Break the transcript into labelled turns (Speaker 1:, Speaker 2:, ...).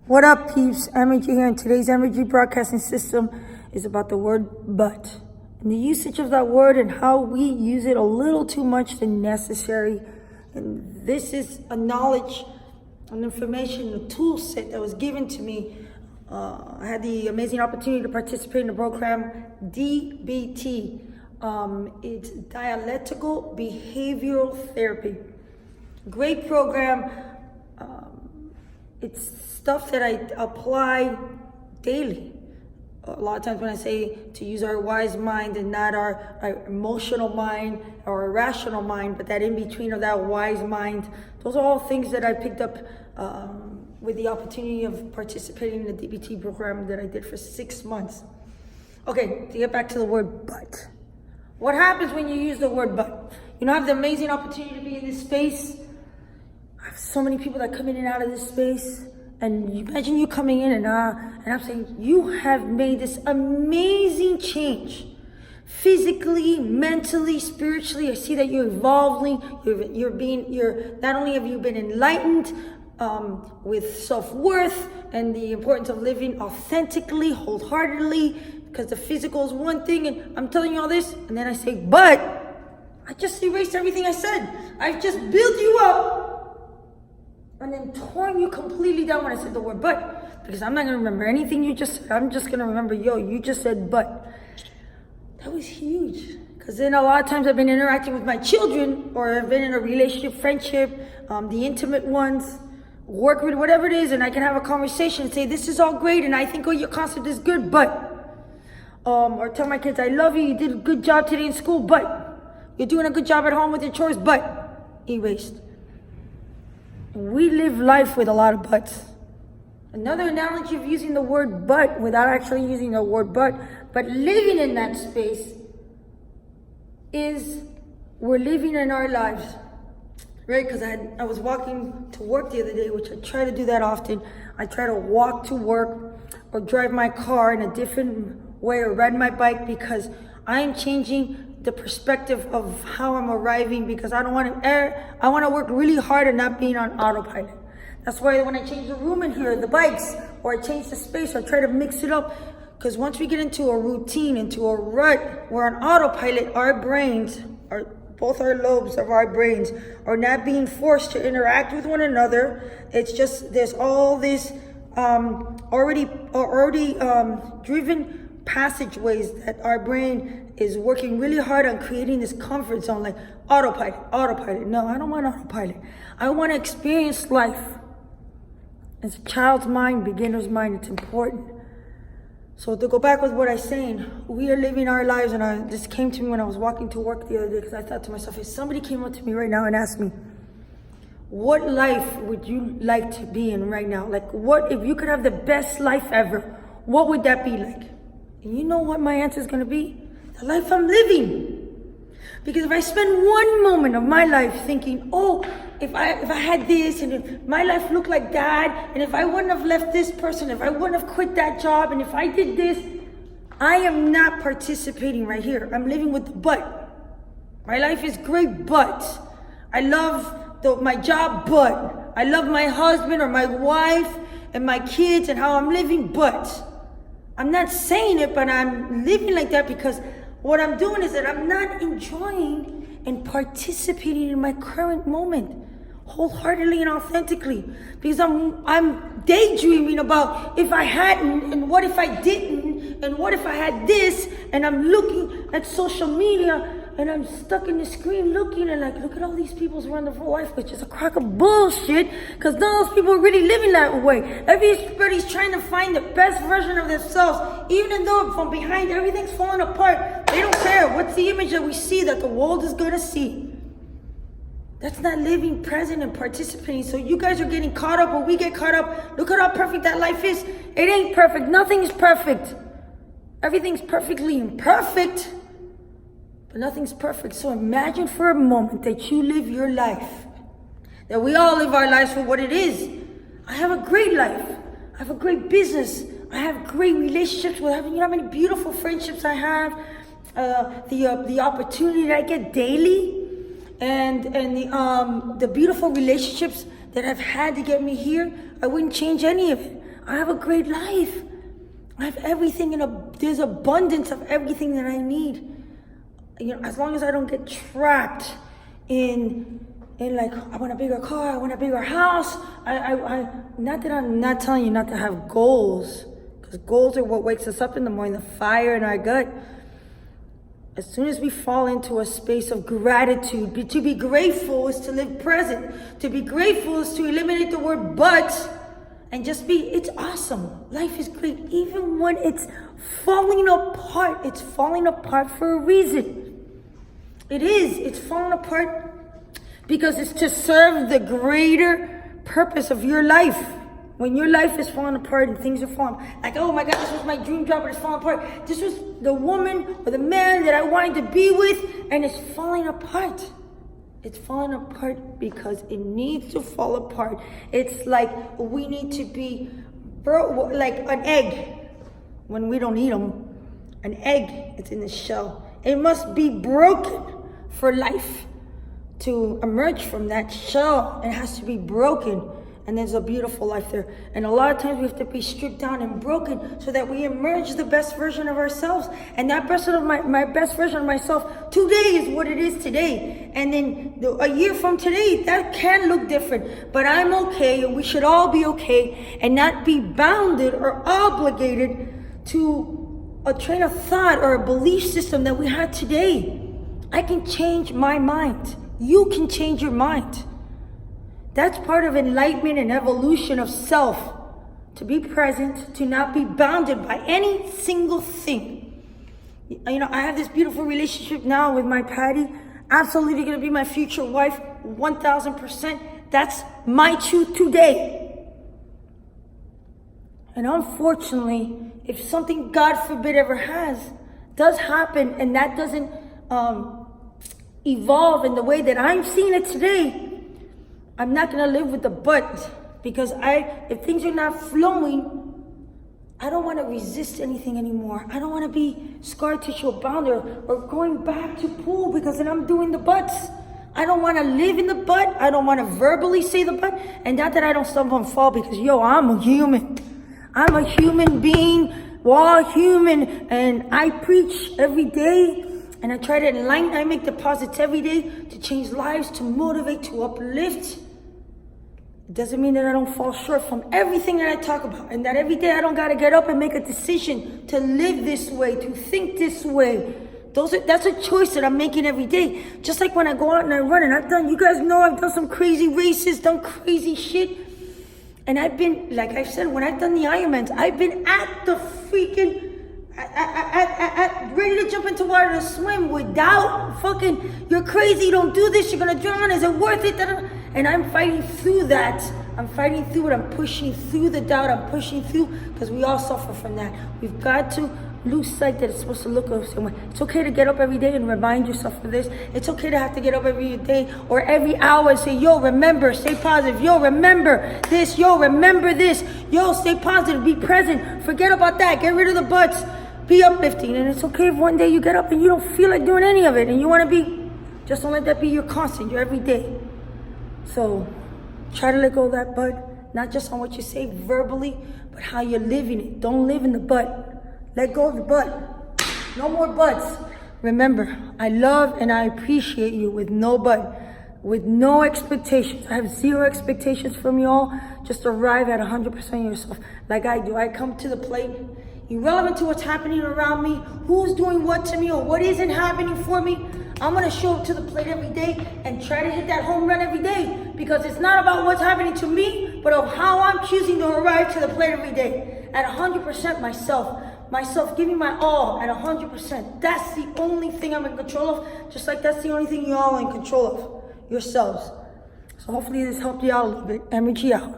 Speaker 1: What up, peeps? Energy here, and today's energy broadcasting system is about the word but and the usage of that word and how we use it a little too much than necessary. And this is a knowledge, an information, a tool set that was given to me. I had the amazing opportunity to participate in the program DBT. It's Dialectical Behavioral Therapy. Great program. It's stuff that I apply daily. A lot of times when I say to use our wise mind and not our emotional mind or irrational mind, but that in between of that wise mind, those are all things that I picked up with the opportunity of participating in the DBT program that I did for 6 months. Okay, to get back to the word but. What happens when you use the word but? You know, I have the amazing opportunity to be in this space. I have so many people that come in and out of this space. And you imagine you coming in and I'm saying, you have made this amazing change. Physically, mentally, spiritually. I see that you're evolving. You're not only have you been enlightened with self-worth and the importance of living authentically, wholeheartedly, because the physical is one thing, and I'm telling you all this, and then I say, but I just erased everything I said. I've just built you up and then torn you completely down when I said the word but, because I'm not going to remember anything you just said. I'm just going to remember, you just said but. That was huge, because then a lot of times I've been interacting with my children, or I've been in a relationship, friendship, the intimate ones, work with whatever it is, and I can have a conversation and say, this is all great, and I think your concept is good, but, or tell my kids, I love you, you did a good job today in school, but, you're doing a good job at home with your chores, but, erased. We live life with a lot of buts. Another analogy of using the word but without actually using the word but living in that space is we're living in our lives, right? Because I was walking to work the other day, which I try to do that often. I try to walk to work or drive my car in a different way or ride my bike, because I am changing the perspective of how I'm arriving, because I want to work really hard and not being on autopilot. That's why when I change the room in here, the bikes, or I change the space, I try to mix it up, because once we get into a routine, into a rut, we're on autopilot, our brains, both our lobes of our brains are not being forced to interact with one another. It's just, there's all this already driven passageways that our brain is working really hard on creating this comfort zone, like autopilot. No, I don't want autopilot. I want to experience life. It's a child's mind, beginner's mind. It's important. So to go back with what I'm saying, we are living our lives, and this came to me when I was walking to work the other day, because I thought to myself, if somebody came up to me right now and asked me, what life would you like to be in right now? Like, what if you could have the best life ever? What would that be like? And you know what my answer is going to be? The life I'm living. Because if I spend one moment of my life thinking, oh, if I had this, and if my life looked like that, and if I wouldn't have left this person, if I wouldn't have quit that job, and if I did this, I am not participating right here. I'm living with the but. My life is great, but. I love my job, but. I love my husband or my wife and my kids and how I'm living, but. I'm not saying it, but I'm living like that, because what I'm doing is that I'm not enjoying and participating in my current moment wholeheartedly and authentically, because I'm daydreaming about if I hadn't, and what if I didn't, and what if I had this, and I'm looking at social media and I'm stuck in the screen looking and like, look at all these people's wonderful life, which is a crock of bullshit, because none of those people are really living that way. Everybody's trying to find the best version of themselves, even though from behind everything's falling apart. They don't care. What's the image that we see that the world is going to see? That's not living present and participating. So you guys are getting caught up, or we get caught up. Look at how perfect that life is. It ain't perfect. Nothing is perfect. Everything's perfectly imperfect, but nothing's perfect. So imagine for a moment that you live your life, that we all live our lives for what it is. I have a great life. I have a great business. I have great relationships with having, you know how many beautiful friendships I have, the opportunity that I get daily, and the beautiful relationships that I've had to get me here. I wouldn't change any of it. I have a great life. I have everything there's abundance of everything that I need. You know, as long as I don't get trapped in like, I want a bigger car, I want a bigger house. I not that I'm not telling you not to have goals, because goals are what wakes us up in the morning, the fire in our gut. As soon as we fall into a space of gratitude, to be grateful is to live present. To be grateful is to eliminate the word but and just be, it's awesome. Life is great. Even when it's falling apart for a reason. It is. It's falling apart because it's to serve the greater purpose of your life. When your life is falling apart and things are falling, like, oh my God, this was my dream job, but it's falling apart. This was the woman or the man that I wanted to be with, and it's falling apart. It's falling apart because it needs to fall apart. It's like we need to be like an egg. When we don't eat them, an egg, it's in the shell. It must be broken for life to emerge from that shell. It has to be broken. And there's a beautiful life there. And a lot of times we have to be stripped down and broken so that we emerge the best version of ourselves. And that best of my best version of myself today is what it is today. And then a year from today, that can look different. But I'm okay, and we should all be okay, and not be bounded or obligated to a train of thought or a belief system that we had today. I can change my mind. You can change your mind. That's part of enlightenment and evolution of self. To be present, to not be bounded by any single thing. You know, I have this beautiful relationship now with my Patty. Absolutely going to be my future wife, 1000%. That's my truth today. And unfortunately, if something, God forbid, does happen, and that doesn't evolve in the way that I'm seeing it today, I'm not going to live with the but, because if things are not flowing, I don't want to resist anything anymore. I don't want to be scar tissue or bound or going back to pool because then I'm doing the buts. I don't want to live in the but. I don't want to verbally say the but. And not that I don't stumble and fall, because I'm a human. I'm a human being. We're all human. And I preach every day. And I try to enlighten. I make deposits every day to change lives, to motivate, to uplift. It doesn't mean that I don't fall short from everything that I talk about, and that every day I don't got to get up and make a decision to live this way, to think this way. That's a choice that I'm making every day. Just like when I go out and I run, and you guys know I've done some crazy races, done crazy shit. And I've been, like I said, when I've done the Ironmans, I've been at the freaking, ready to jump into water to swim without fucking, you're crazy, don't do this, you're gonna drown, is it worth it? And I'm fighting through that. I'm fighting through it. I'm pushing through the doubt. I'm pushing through, because we all suffer from that. We've got to lose sight that it's supposed to look the same way. It's okay to get up every day and remind yourself of this. It's okay to have to get up every day or every hour and say, yo, remember, stay positive. Yo, remember this. Yo, remember this. Yo, stay positive. Be present. Forget about that. Get rid of the buts. Be uplifting. And it's okay if one day you get up and you don't feel like doing any of it and you want to be, just don't let that be your constant, your everyday. So try to let go of that but, not just on what you say verbally, but how you're living it. Don't live in the but. Let go of the but. No more buts. Remember, I love and I appreciate you with no but, with no expectations. I have zero expectations from you all. Just arrive at 100% yourself, like I do. I come to the plate, irrelevant to what's happening around me, who's doing what to me, or what isn't happening for me. I'm going to show up to the plate every day and try to hit that home run every day, because it's not about what's happening to me, but of how I'm choosing to arrive to the plate every day. At 100% myself giving my all at 100%. That's the only thing I'm in control of, just like that's the only thing you all are in control of, yourselves. So hopefully this helped you out a little bit. Energy out.